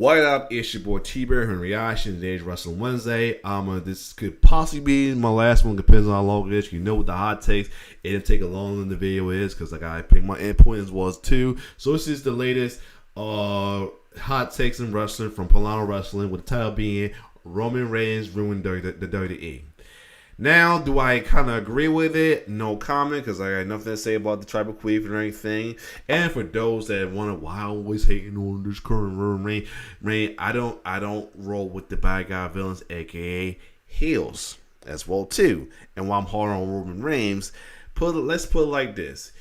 What up? It's your boy T-Bear and reaction. Today's Wrestling Wednesday. This could possibly be my last one. Depends on how long it is. You know what the hot takes. It didn't take as long as the video is because I gotta pick my input as well as too. So this is the latest hot takes in wrestling from Pllana Wrestling, with the title being Roman Reigns ruined the WWE. Now, do I kind of agree with it? No comment, because I got nothing to say about the tribal queef or anything. And for those that wonder why I'm always hating on this current Roman Reigns, I don't roll with the bad guy villains, aka heels, as well too. And while I'm hard on Roman Reigns, let's put it like this: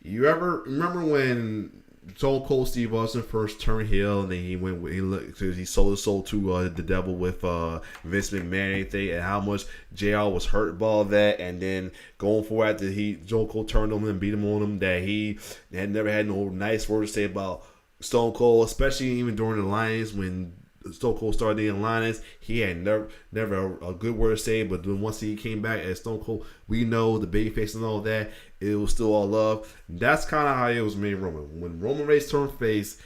you ever remember when Stone Cold Steve Austin first turned heel, and then he sold his soul to the devil with Vince McMahon and how much JR was hurt by all that, and then going forward after Stone Cold turned on him and beat him on him, that he had never had no nice words to say about Stone Cold, especially even during the Alliance when Stone Cold started the Alliance. He had never a good word to say, but then once he came back as Stone Cold, we know the babyface and all that, it was still all love. That's kind of how it was made Roman. When Roman Reigns turned face,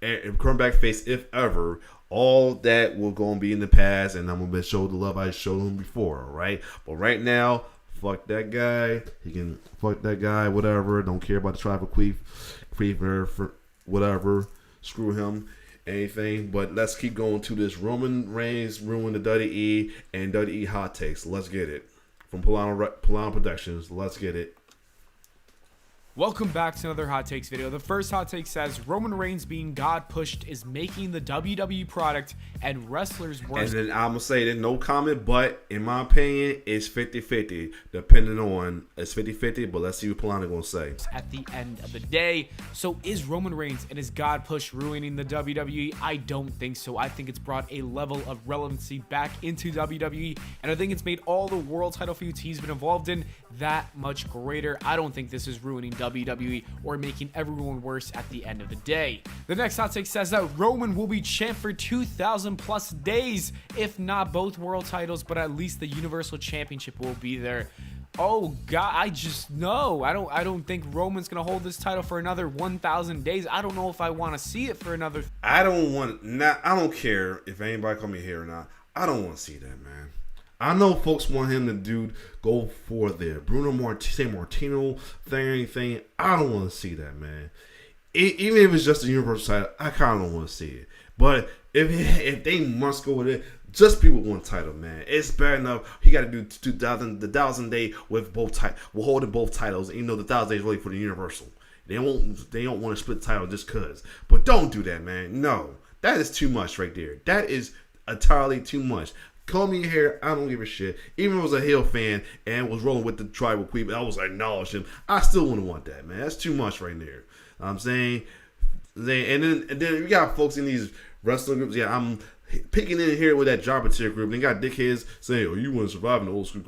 and come back face, if ever, all that will go and be in the past, and I'm going to show the love I showed him before, right? But right now, fuck that guy. He can fuck that guy, whatever. Don't care about the tribal queef for whatever. Screw him. Anything, but let's keep going to this Roman Reigns ruined the WWE and WWE hot takes. Let's get it from Pllana Productions. Let's get it. Welcome back to another hot takes video. The first hot take says Roman Reigns being God pushed is making the WWE product and wrestlers worse. And then I'm gonna say that no comment, but in my opinion, it's 50-50. Depending on, it's 50-50, but let's see what Pllana gonna say. At the end of the day, so is Roman Reigns and his God push ruining the WWE? I don't think so. I think it's brought a level of relevancy back into WWE, and I think it's made all the world title feuds he's been involved in that much greater. I don't think this is ruining WWE or making everyone worse at the end of the day. The next hot take says that Roman will be champ for 2,000 plus days, if not both world titles, but at least the Universal Championship will be there. Oh God, I just know. I don't think Roman's gonna hold this title for another 1,000 days. I don't know if I want to see it for another. I don't care if anybody come in here or not. I don't want to see that, man. I know folks want him to go for the Bruno Martino thing. I don't want to see that, man. Even if it's just a Universal title, I kind of don't want to see it. But if they must go with it, just people want a title, man. It's bad enough. He got to do the 1,000 day with both we're holding both titles. Even though the 1,000 days really for the Universal, they don't want to split the title just cause. But don't do that, man. No, that is too much right there. That is entirely too much. Call me here, I don't give a shit. Even if I was a Hill fan and was rolling with the tribal queef, I was like, acknowledge him. I still wouldn't want that, man. That's too much right there. I'm saying, and then you got folks in these wrestling groups. Yeah, I'm picking in here with that Jobber Tier group. They got dickheads saying, "Oh, you want to survive in the old school?"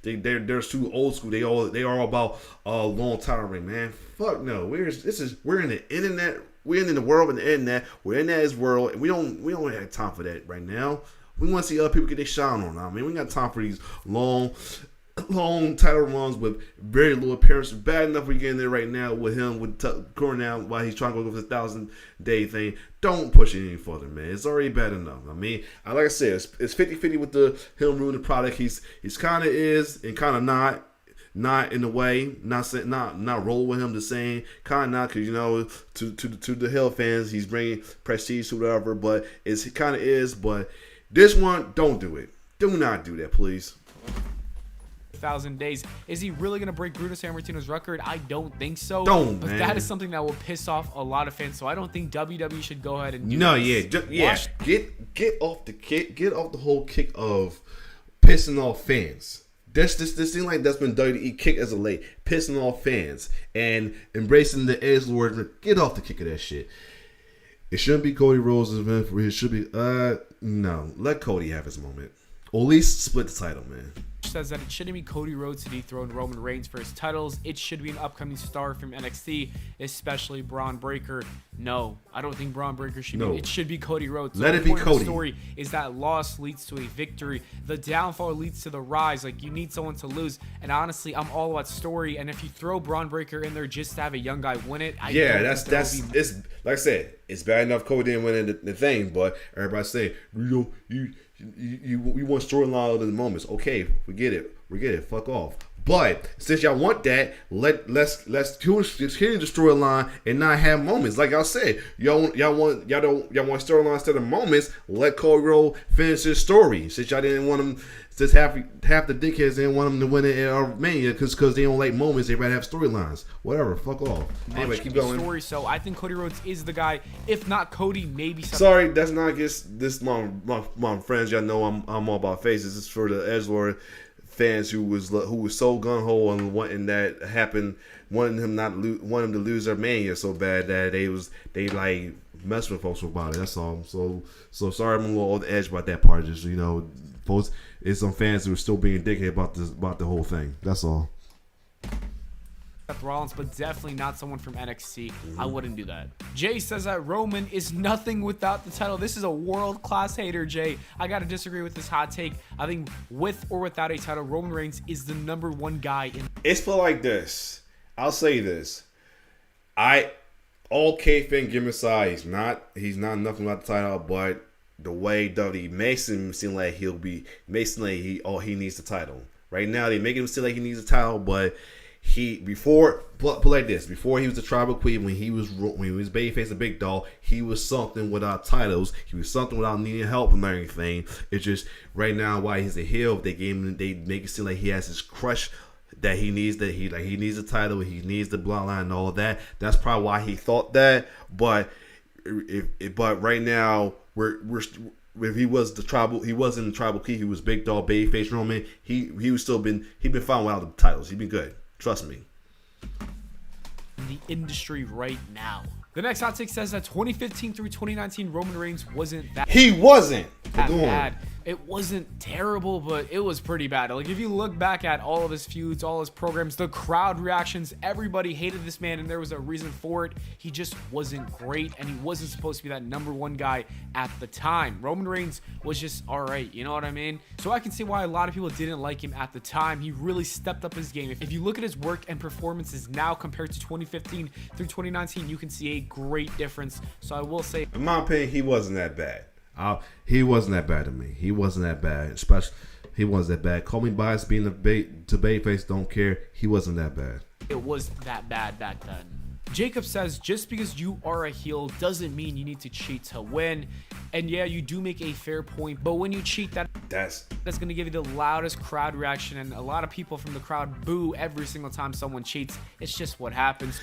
They're too old school. They are about long tiring, man. Fuck no. We're in the internet. We're in the world of the internet. We're in that world, and we don't have time for that right now. We want to see other people get their shine on. I mean, we got time for these long title runs with very low appearances. Bad enough we get in there right now with him going down while he's trying to go for the 1,000 day thing. Don't push it any further, man. It's already bad enough. I mean, like I said, it's 50-50 with him ruining the product. He's kind of is and kind of not in a way, not roll with him the same, kind of not, because you know, to the Hill fans, he's bringing prestige to whatever, but it kind of is. But this one, don't do it. Do not do that, please. 1,000 days. Is he really going to break Bruno Sammartino's record? I don't think so. But man, that is something that will piss off a lot of fans. So I don't think WWE should go ahead and do this. Get off the whole kick of pissing off fans. This thing like that's been WWE kick as of late, pissing off fans and embracing the edgelord. Get off the kick of that shit. It shouldn't be Cody Rhodes' event. It should be no. Let Cody have his moment. Or at least split the title, man. Says that it shouldn't be Cody Rhodes to dethrone Roman Reigns for his titles. It should be an upcoming star from NXT, especially Braun Breaker. No, I don't think Braun Breaker should be. It should be Cody Rhodes. Let it be Cody. The story is that loss leads to a victory. The downfall leads to the rise. Like, you need someone to lose. And honestly, I'm all about story. And if you throw Braun Breaker in there just to have a young guy win it, it's like I said, It's bad enough Cody didn't win the thing, but everybody say you want storyline of the moments. Okay, we get it. Fuck off. But since y'all want that, let's continue the storyline and not have moments. Like I said, y'all want storyline instead of moments. Let Cody Rhodes finish his story. Since y'all didn't want him, since half the dickheads didn't want him to win it at Mania because they don't like moments, they rather have storylines. Whatever, fuck off. Anyway, keep going. Story, so I think Cody Rhodes is the guy. If not Cody, maybe. Sorry, that's not against this my friends. Y'all know I'm all about faces. This is for the Edgelord fans who was so gun ho on wanting that happen, wanting him to lose their Mania so bad that they like mess with folks about it. That's all. So sorry, I'm a little on the edge about that part. Just folks, it's some fans who are still being dickhead about the whole thing. That's all. Seth Rollins, but definitely not someone from NXT. I wouldn't do that. Jay says that Roman is nothing without the title. This is a world-class hater, Jay. I gotta disagree with this hot take. I think with or without a title, Roman Reigns is the number one guy in. It's put like this. I'll say this. All kayfabe given aside, he's not nothing without the title, but the way WWE makes him seem like he needs the title. Right now they make him seem like he needs a title, but before he was the tribal queen, when he was babyface and big dog, he was something without titles. He was something without needing help and everything. It's just right now why he's a heel. They make it seem like he has his crush that he needs he needs a title, he needs the bloodline and all that. That's probably why he thought that. But right now if he was the tribal, he wasn't the tribal queen. He was big dog babyface Roman. He'd been fine without the titles. He'd been good. Trust me. In the industry right now. The next hot take says that 2015 through 2019 Roman Reigns wasn't that. He wasn't that bad. It wasn't terrible, but it was pretty bad. Like, if you look back at all of his feuds, all his programs, the crowd reactions, everybody hated this man, and there was a reason for it. He just wasn't great, and he wasn't supposed to be that number one guy at the time. Roman Reigns was just all right, you know what I mean? So I can see why a lot of people didn't like him at the time. He really stepped up his game. If you look at his work and performances now compared to 2015 through 2019, you can see a great difference. So I will say, in my opinion, he wasn't that bad. He wasn't that bad to me. He wasn't that bad. Especially, he wasn't that bad. Call me biased, being to babyface, don't care. He wasn't that bad. It was that bad back then. Jacob says, just because you are a heel doesn't mean you need to cheat to win. And yeah, you do make a fair point, but when you cheat, that's going to give you the loudest crowd reaction, and a lot of people from the crowd boo every single time someone cheats. It's just what happens.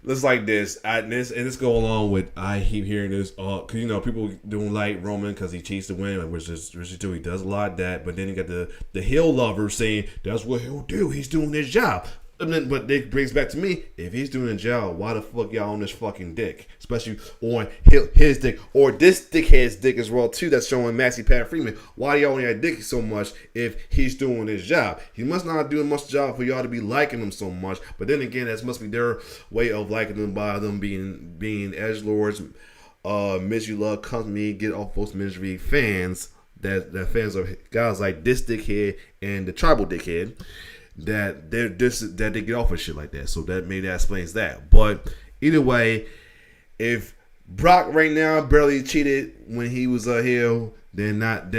Let's like this. This go along with I keep hearing this. Cause people don't like Roman because he cheats to win, which is true. He does a lot of that, but then you got the heel lovers saying that's what he'll do. He's doing his job. But it brings back to me, if he's doing a job, why the fuck y'all on this fucking dick? Especially on his dick, or this dickhead's dick as well too, that's showing Maxie Pat Freeman. Why y'all on that dick so much if he's doing his job? He must not doing much job for y'all to be liking him so much. But then again, that must be their way of liking them by them being edgelords, Miss You Love Company, Get Off Folks Ministry fans, that fans of guys like this dickhead and the tribal dickhead. That they get off of shit like that. So that explains that. But either way, if Brock right now barely cheated when he was a heel, then that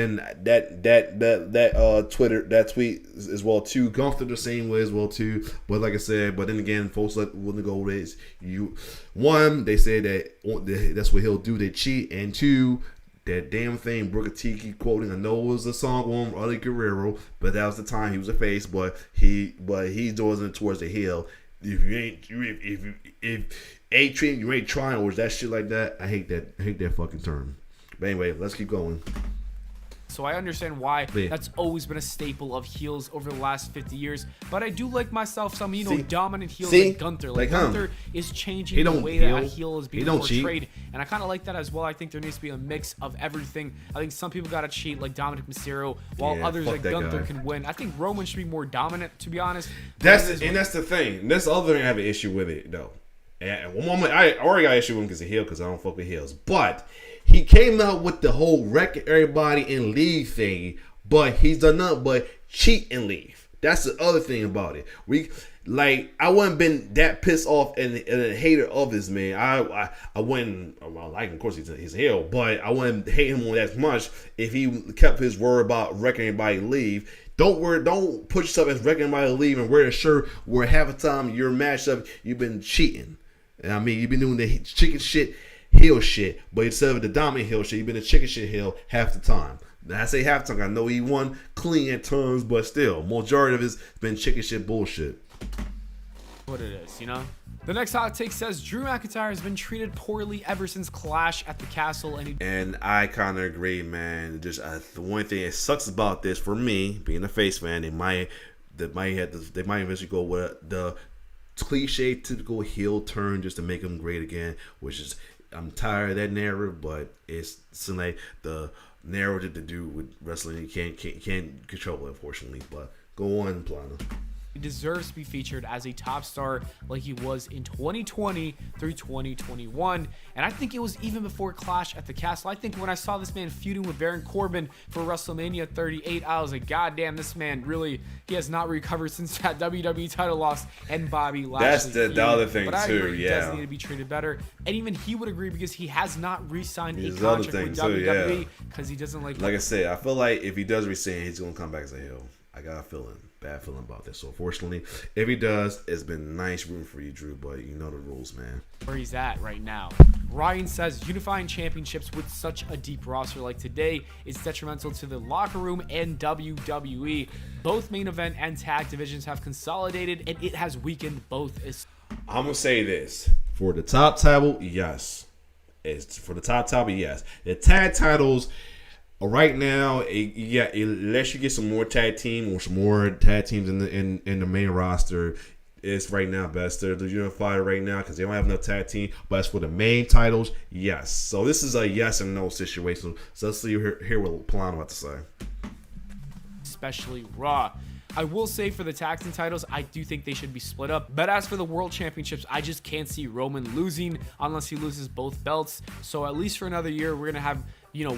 tweet as well too. Gunther the same way as well too. But like I said, but then again, folks wouldn't go with one. They say that that's what he'll do. They cheat, and two. That damn thing Booker T keep quoting. I know it was a song on Eddie Guerrero, but that was the time he was a face. But he's doing it towards the heel. If you ain't treating, you ain't trying, or that shit like that. I hate that fucking term. But anyway, let's keep going. So I understand why that's always been a staple of heels over the last 50 years. But I do like myself some, dominant heels like Gunther. Like Gunther is changing the way that a heel is being portrayed. And I kind of like that as well. I think there needs to be a mix of everything. I think some people got to cheat like Dominic Mysterio, while others like Gunther can win. I think Roman should be more dominant, to be honest. That's the thing. That's the other thing I have an issue with it, though. And one moment, I already got an issue with him because he's a heel, because I don't fuck with heels. But he came out with the whole wreck everybody and leave thing, but he's done nothing but cheat and leave. That's the other thing about it. like I wouldn't been that pissed off and a hater of this man. I wouldn't. Well, like of course he's a heel, but I wouldn't hate him on as much if he kept his word about wrecking everybody leave. Don't put yourself as wrecking everybody leave and wear a shirt where half the time your matchup you've been cheating. And I mean you've been doing the chicken shit, heel shit, but instead of the dominant heel shit, you've been a chicken shit heel half the time. I say half the time. I know he won clean at times, but still, majority of it's been chicken shit bullshit. What it is, you know? The next hot take says Drew McIntyre has been treated poorly ever since Clash at the Castle, and I kind of agree, man. Just the one thing that sucks about this for me, being a face fan, they might eventually go with the cliche typical heel turn just to make him great again, which is I'm tired of that narrative, but it's like the narrative to do with wrestling you can't control it, unfortunately. But go on, Pllana. He deserves to be featured as a top star like he was in 2020 through 2021. And I think it was even before Clash at the Castle. I think when I saw this man feuding with Baron Corbin for WrestleMania 38, I was like, God damn, this man really, he has not recovered since that WWE title loss and Bobby Lashley. That's the other thing, but I too, agree, he does need to be treated better. And even he would agree because he has not re-signed a contract with WWE because he doesn't like I said, I feel like if he does re-sign, he's going to come back as a heel. I got a bad feeling about this. So unfortunately, if he does, it's been nice rooting for you, Drew, but you know the rules, man. Where he's at right now. Ryan says unifying championships with such a deep roster like today is detrimental to the locker room and WWE. Both main event and tag divisions have consolidated, and it has weakened both. I'm gonna say this for the top title, yes. For the top title, yes. The tag titles. Right now, unless you get some more tag team or some more tag teams in the main roster, it's right now best to unify right now because they don't have enough tag team. But as for the main titles, yes. So this is a yes and no situation. So let's see hear what Pllana about to say. Especially Raw. I will say for the tag team titles, I do think they should be split up. But as for the world championships, I just can't see Roman losing unless he loses both belts. So at least for another year, we're going to have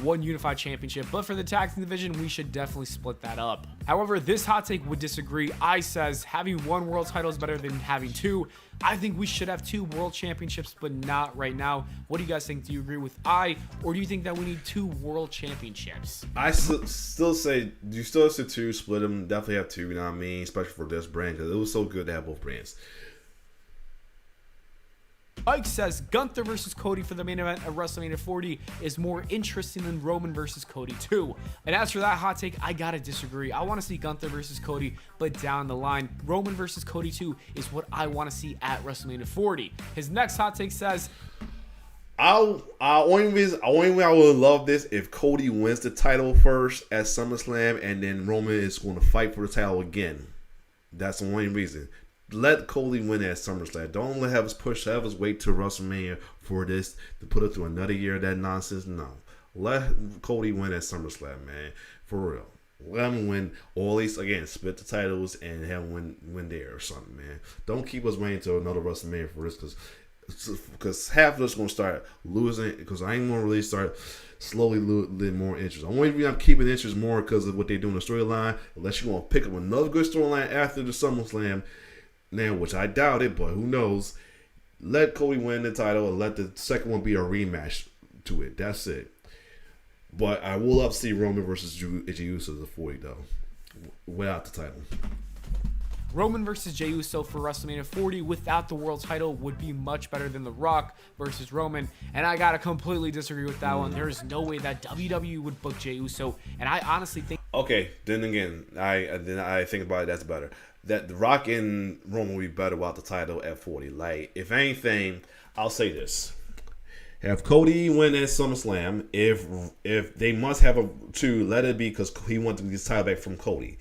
one unified championship. But for the tag team division, we should definitely split that up. However, this hot take would disagree. I says having one world title is better than having two. I think we should have two world championships, but not right now. What do you guys think? Do you agree with or do you think that we need two world championships? I still say, you still say two, split them. Definitely have two, you know what I mean? Especially for this brand, because it was so good to have both brands. Mike says Gunther versus Cody for the main event of WrestleMania 40 is more interesting than Roman versus Cody 2. And as for that hot take, I gotta disagree. I want to see Gunther versus Cody, but down the line, Roman versus Cody 2 is what I want to see at WrestleMania 40. His next hot take says, only way I would love this if Cody wins the title first at SummerSlam and then Roman is going to fight for the title again. That's the only reason. Let Cody win at SummerSlam. Don't have us wait till WrestleMania for this to put it through another year of that nonsense. No. Let Cody win at SummerSlam, man. For real. Let him win, or at least, again, split the titles and have him win there or something, man. Don't keep us waiting till another WrestleMania for this because half of us going to start losing because I ain't going to really start slowly losing more interest. The only reason I'm keeping interest more because of what they do in the storyline, unless you're going to pick up another good storyline after the SummerSlam, now, which I doubt it, but who knows. Let Cody win the title and let the second one be a rematch to it. That's it. But I will love to see Roman versus Jey Uso at 40, though, without the title. Roman versus Jey Uso for WrestleMania 40 without the world title would be much better than The Rock versus Roman, and I gotta completely disagree with that one. There is no way that WWE would book Jey Uso, and I honestly think. Okay, then again, I think about it. That's better. That The Rock and Roman will be better without the title at 40. Like, if anything, I'll say this. Have Cody win at SummerSlam. If they must have a two, let it be because he wants to get his title back from Cody.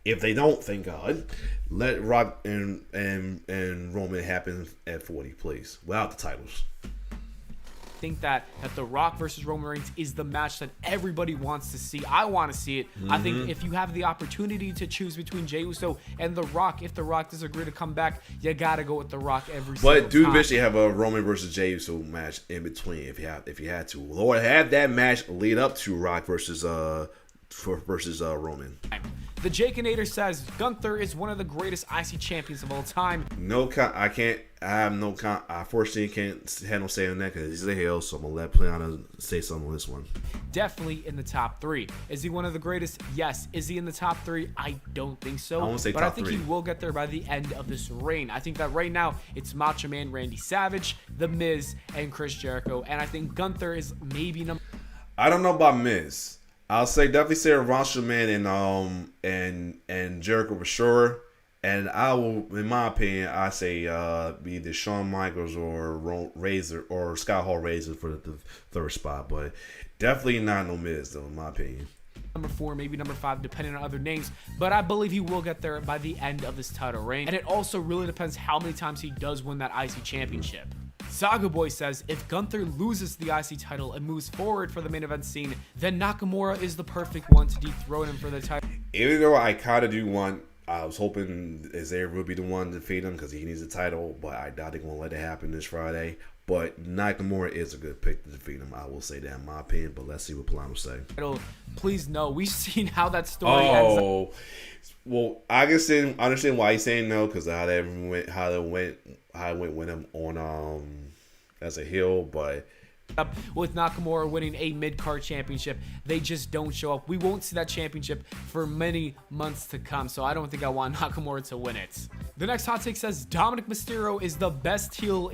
If they don't, thank God, let Rock and Roman happen at 40, please, without the titles. Think that The Rock versus Roman Reigns is the match that everybody wants to see. I want to see it. I think if you have the opportunity to choose between Jey Uso and The Rock, if The Rock does agree to come back, you gotta go with The Rock every single time. But do eventually have a Roman versus Jey Uso match in between if you had to, or have that match lead up to Rock versus versus Roman. The Jakeinator says Gunther is one of the greatest IC champions of all time. I can't. I have no. I fortunately can't have no say on that because he's a heel. So I'm gonna let Pllana say something on this one. Definitely in the top 3. Is he one of the greatest? Yes. Is he in the top 3? I don't think so. I won't say but top I think 3. he will get there by the end of this reign. I think that right now it's Macho Man Randy Savage, The Miz, and Chris Jericho. And I think Gunther is maybe number. I don't know about Miz. I'll say definitely say Macho Man and Jericho for sure. And I will, in my opinion, I say be either Shawn Michaels or Razor or Scott Hall Razor for the 3rd spot, but definitely not no Miz though, in my opinion. Number 4, maybe number 5, depending on other names. But I believe he will get there by the end of this title reign. And it also really depends how many times he does win that IC championship. Saga Boy says, if Gunther loses the IC title and moves forward for the main event scene, then Nakamura is the perfect one to dethrone him for the title. Even though I kind of do want, I was hoping Xavier would be the one to defeat him because he needs a title, but I doubt they're going to let it happen this Friday. But Nakamura is a good pick to defeat him. I will say that in my opinion, but let's see what Pllana will say. Please no. We've seen how that story ends. Oh, well, I can understand why he's saying no because how it went with him on as a heel, but with Nakamura winning a mid-card championship, they just don't show up. We won't see that championship for many months to come, so I don't think I want Nakamura to win it. The next hot take says Dominic Mysterio is the best heel.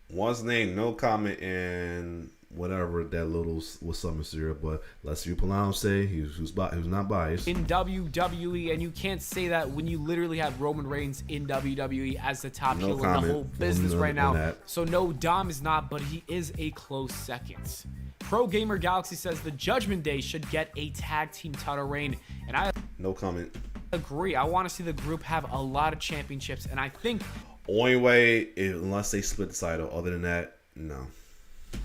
Once name, no comment, and whatever that little was some Mysterio, but let's see what Pllana say. Who's not biased in WWE, and you can't say that when you literally have Roman Reigns in WWE as the top heel in the whole business right now. So no, Dom is not, but he is a close second. Pro Gamer Galaxy says the Judgment Day should get a tag team title reign, and I no comment. Agree. I want to see the group have a lot of championships, and I think only way unless they split the title. Other than that, no.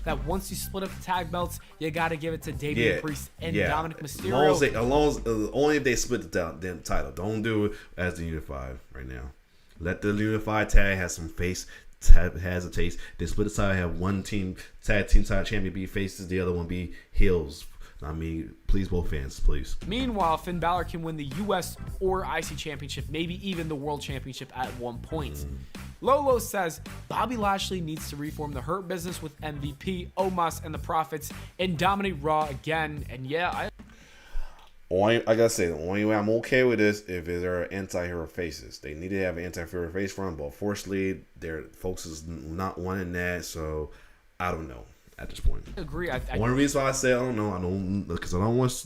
That once you split up the tag belts, you got to give it to Damian Priest and Dominic Mysterio. Only if they split the title. Don't do it as the Unified right now. Let the Unified tag have some face, has a taste. They split the title, have one team tag team title champion be faces, the other one be heels. I mean, please, both fans, please. Meanwhile, Finn Balor can win the U.S. or IC championship, maybe even the World Championship at one point. Lolo says Bobby Lashley needs to reform the Hurt Business with MVP, Omos, and the Profits and dominate Raw again. And yeah, like I said, the only way I'm okay with this if there are anti-hero faces. They need to have an anti-hero face for them, but fortunately, their folks is not wanting that, so I don't know at this point. I agree. One reason why I say I don't know, because I don't want.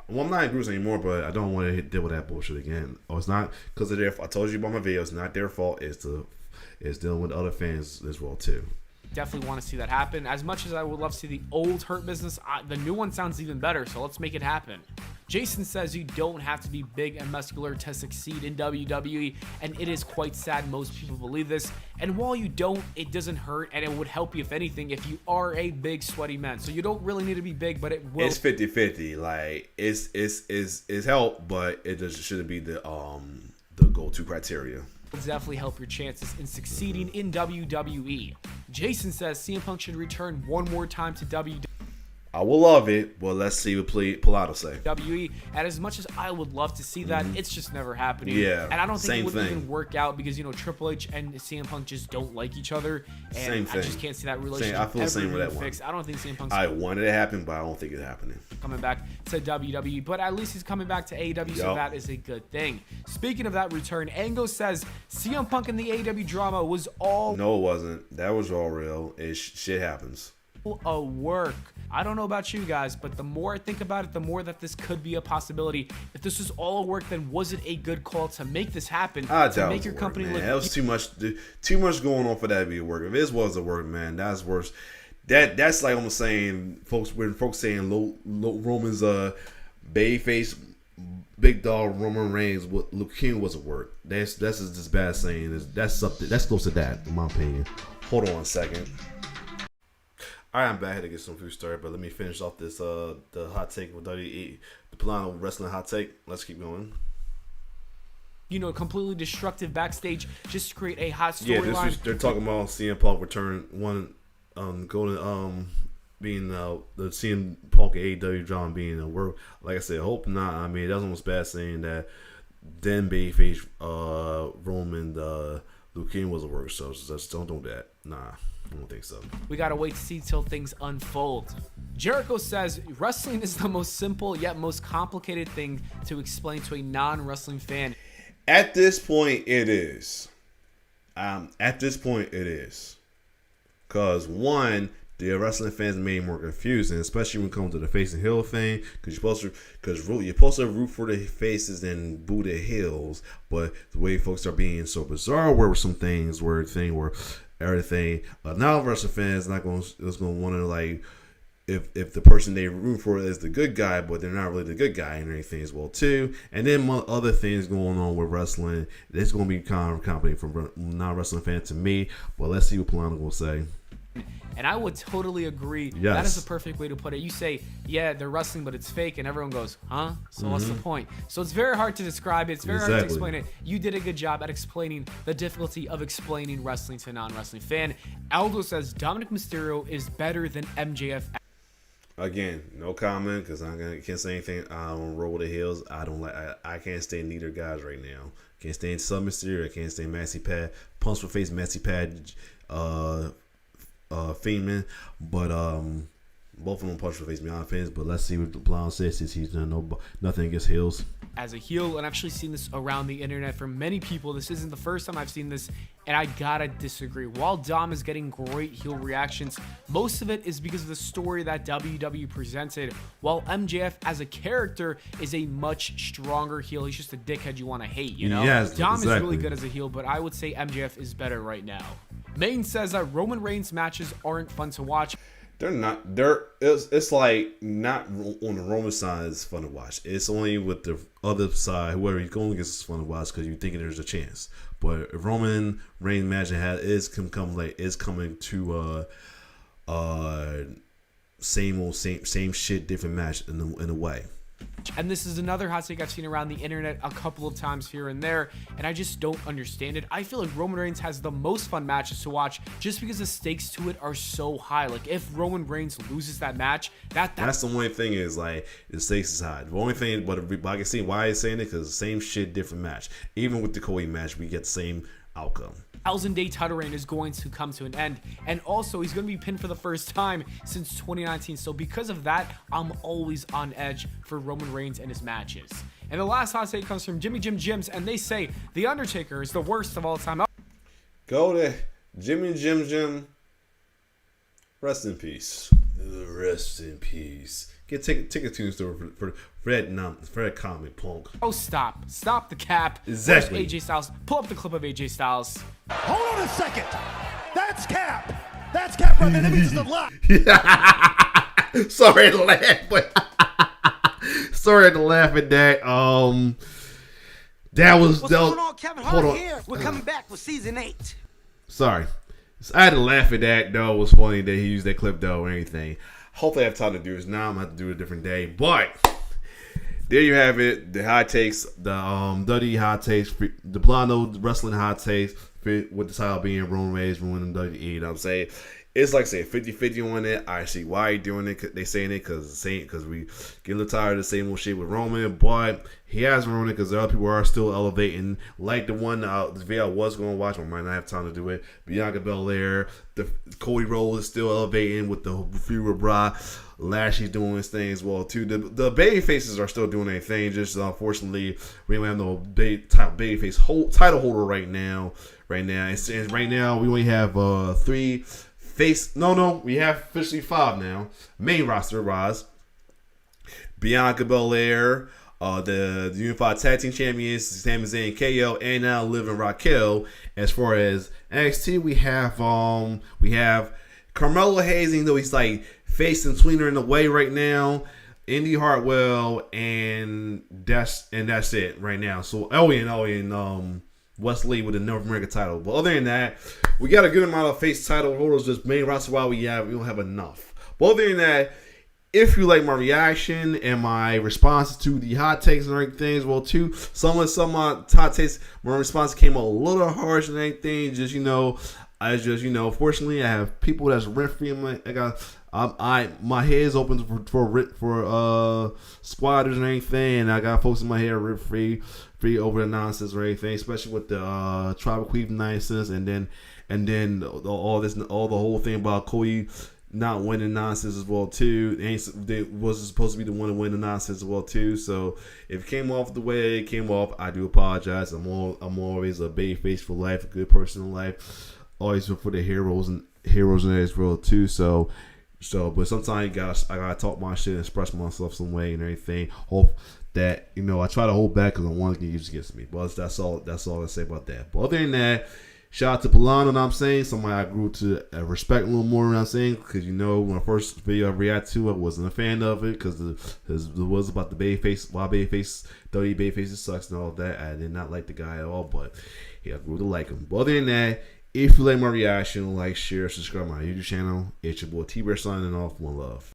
Well, I'm not in groups anymore, but I don't want to deal with that bullshit again. Oh, it's not because of their. I told you about my video. It's not their fault. It's dealing with other fans as well too. Definitely want to see that happen. As much as I would love to see the old Hurt Business, the new one sounds even better. So let's make it happen. Jason says you don't have to be big and muscular to succeed in WWE, and it is quite sad most people believe this. And while you don't, it doesn't hurt, and it would help you, if anything, if you are a big sweaty man. So you don't really need to be big, but it will. It's 50-50. Like it's help, but it just shouldn't be the go-to criteria. Will definitely help your chances in succeeding in WWE. Jason says CM Punk should return one more time to WWE. I will love it, but let's see what Pllana say. WWE, and as much as I would love to see that, it's just never happening. Yeah, and I don't think it would even work out because Triple H and CM Punk just don't like each other, and I just can't see that relationship. I feel the same with that fixed. I don't think CM Punk's. I wanted it to happen, but I don't think it's happening. Coming back to WWE, but at least he's coming back to AEW, so that is a good thing. Speaking of that return, Ango says CM Punk and the AEW drama was all. No, it wasn't. That was all real. Shit happens. A work. I don't know about you guys, but the more I think about it, the more that this could be a possibility. If this was all a work, then was it a good call to make this happen? To make your company look. That was too much going on for that to be a work. If this was a work, man, that's worse. That's like almost saying when folks saying Roman's babyface big dog Roman Reigns Luke King was a work. That's just as bad saying. That's something that's close to that in my opinion. Hold on a second. All right, I'm back here to get some food started, but let me finish off this the hot take with WWE, the Pllana wrestling hot take. Let's keep going. Completely destructive backstage just to create a hot storyline. Yeah, they're talking about CM Punk return one golden being the CM Punk AEW John being a work. Like I said, hope not. I mean, that's almost bad saying that. Then babyface Roman Luke King was a work. So just don't do that. Nah, I don't think so. We gotta wait to see till things unfold. Jericho says wrestling is the most simple yet most complicated thing to explain to a non-wrestling fan. At this point, it is. Because one, the wrestling fans made more confusing, especially when it comes to the face and heel thing. Because you're supposed to root for the faces and boo the heels, but the way folks are being so bizarre, where some things where everything. Non-wrestling fans is going to want to like. If the person they root for is the good guy, but they're not really the good guy and everything as well too. And then other things going on with wrestling, it's going to be kind of complicated from non-wrestling fans to me. But let's see what Pllana will say. And I would totally agree. Yes. That is the perfect way to put it. You say, yeah, they're wrestling, but it's fake. And everyone goes, huh? So what's the point? So it's very hard to describe it. It's very hard to explain it. You did a good job at explaining the difficulty of explaining wrestling to a non-wrestling fan. Aldo says Dominic Mysterio is better than MJF. Again, no comment because can't say anything. I don't roll with the heels. I can't stand neither guys right now. Can't stand Sub Mysterio. I can't stand Maxi Pad. Punch for face Maxi Pad. Feynman, but both of them punch for face beyond fans. But let's see what Pllana says since he's done nothing against heels. As a heel, and I've actually seen this around the internet from many people. This isn't the first time I've seen this, and I gotta disagree. While Dom is getting great heel reactions, most of it is because of the story that WWE presented, while MJF as a character is a much stronger heel. He's just a dickhead you want to hate, you know? Yes, Dom exactly. is really good as a heel, but I would say MJF is better right now. Maine says that Roman Reigns matches aren't fun to watch. They're not. It's like not on the Roman side is fun to watch. It's only with the other side, whoever he's going against is fun to watch because you're thinking there's a chance. But if Roman Reigns match is coming to same shit, different match in a way. And this is another hot take I've seen around the internet a couple of times here and there, and I just don't understand it. I feel like Roman Reigns has the most fun matches to watch just because the stakes to it are so high. Like, if Roman Reigns loses that match, that's the only thing is, like, the stakes is high. The only thing, but I can see why he's saying it, because the same shit, different match. Even with the Cody match, we get the same outcome. 1,000-day title reign is going to come to an end, and also he's going to be pinned for the first time since 2019. So because of that, I'm always on edge for Roman Reigns and his matches. And the last hot take comes from Jimmy Jim Jims, and they say The Undertaker is the worst of all time. Go to Jimmy Jim Jim. Rest in peace. Rest in peace. Get ticket to the store for that comic punk. Oh, stop the cap. Exactly. Where's AJ Styles? Pull up the clip of AJ Styles. Hold on a second. That's Cap. That's Cap right there. That means it's a lot. Sorry to laugh, but sorry to laugh at that. That was What's going on, Kevin Hart hold on. here. We're coming back with season 8. Sorry, I had to laugh at that though. It was funny that he used that clip though or anything. Hopefully I have time to do this now. I'm gonna have to do it a different day. But there you have it. The hot takes, the WWE hot takes, the Pllana wrestling hot takes, with the title being Roman Reigns ruining WWE. You know what I'm saying? It's like saying 50-50 on it. I see why you're doing it. They saying it because we get a little tired of the same old shit with Roman, but he has ruined it because the other people are still elevating. Like the one this video I was going to watch, I might not have time to do it. Bianca Belair, the Cody Rhodes is still elevating with the feud with Bra. Lashley's doing his thing as well too. The baby faces are still doing their thing. Just unfortunately, we don't have no baby face title holder right now. And right now we only have 3. We have officially 5 now. Main roster, Roz. Bianca Belair, the Unified Tag Team Champions, Sami Zayn and KO, and now Liv and Raquel. As far as NXT, we have Carmelo Hayes, even though he's like facing tweener in the way right now. Indy Hartwell, and that's it right now. So and Wesley with the North American title. But other than that, we got a good amount of face title holders. Just main roster while we don't have enough. But other than that, if you like my reaction and my responses to the hot takes and everything as well too, some of my hot takes, my response came a little harsh and anything. Fortunately, I have people that's rent free. My head's open for squatters and anything, and I got folks in my head rip free over the nonsense or anything, especially with the tribal queen nonsense, and then all the whole thing about Cody not winning nonsense as well too. They wasn't supposed to be the one to win the nonsense as well too. So if it came off the way it came off, I do apologize. I'm always a babyface for life, a good person in life. Always for the heroes in this world too. So but sometimes I gotta talk my shit and express myself some way and everything. Hope that I try to hold back because I want to get used against me. But that's all I say about that. But other than that. Shout out to Pllana, you know what I'm saying? Somebody I grew to respect a little more, you know what I'm saying? Because, when I first video I reacted to, I wasn't a fan of it because it was about the babyface, why babyface, WWE babyface sucks and all that. I did not like the guy at all, but I grew to like him. But other than that, if you like my reaction, like, share, subscribe to my YouTube channel. It's your boy T-Bear signing off. One love.